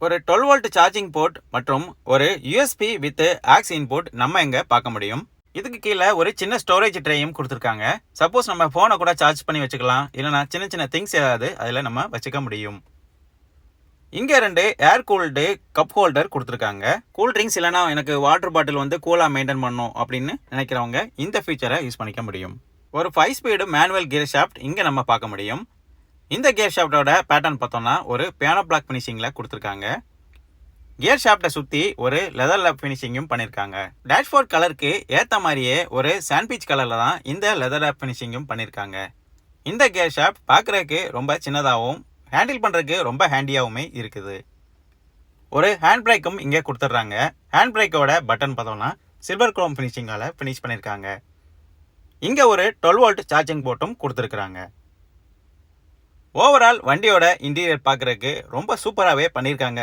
ஒரு 12 volt charging port மற்றும் ஒரு யூஎஸ்பி வித் ஆக்ஸ் இன்புட் நம்ம எங்க பார்க்க முடியும். இதுக்கு கீழே ஒரு சின்ன ஸ்டோரேஜ் ட்ரேயும் கொடுத்துருக்காங்க. சப்போஸ் நம்ம ஃபோனை கூட சார்ஜ் பண்ணி வச்சுக்கலாம், இல்லைனா சின்ன சின்ன திங்ஸ் ஏதாவது அதில் நம்ம வச்சுக்க முடியும். இங்கே 2 ஏர் கூல்டு கப் ஹோல்டர் கொடுத்துருக்காங்க. கூல் ட்ரிங்க்ஸ் இல்லைனா எனக்கு வாட்டர் பாட்டில் வந்து கூலாக மெயின்டைன் பண்ணணும் அப்படின்னு நினைக்கிறவங்க இந்த ஃபீச்சரை யூஸ் பண்ணிக்க முடியும். ஒரு 5 ஸ்பீடு மேனுவல் கியர் ஷாஃப்ட் இங்கே நம்ம பார்க்க முடியும். இந்த கியர் ஷாஃப்டோட பேட்டர்ன் பார்த்தோம்னா ஒரு பியானோ பிளாக் ஃபினிஷிங்கில் கொடுத்துருக்காங்க. கியர் ஷாஃப்டை சுற்றி ஒரு லெதர் லேப் ஃபினிஷிங்கும் பண்ணியிருக்காங்க. டேஷ்போர்ட் கலருக்கு ஏற்ற மாதிரியே ஒரு சாண்ட்விச் கலரில் தான் இந்த லெதர் லேப் ஃபினிஷிங்கும் பண்ணியிருக்காங்க. இந்த கியர் ஷாஃப்ட் பார்க்குறதுக்கு ரொம்ப சின்னதாகவும் ஹேண்டில் பண்ணுறதுக்கு ரொம்ப ஹேண்டியாகவுமே இருக்குது. ஒரு ஹேண்ட் பிரேக்கும் இங்கே கொடுத்துட்றாங்க. ஹேண்ட் பிரேக்கோட பட்டன் பார்த்தோம்னா சில்வர் குரோம் ஃபினிஷிங்கால் ஃபினிஷ் பண்ணியிருக்காங்க. இங்கே ஒரு 12 வோல்ட் சார்ஜிங் போர்ட்டும் கொடுத்துருக்குறாங்க. ஓவரால் வண்டியோட இன்டீரியர் பார்க்குறதுக்கு ரொம்ப சூப்பராகவே பண்ணியிருக்காங்க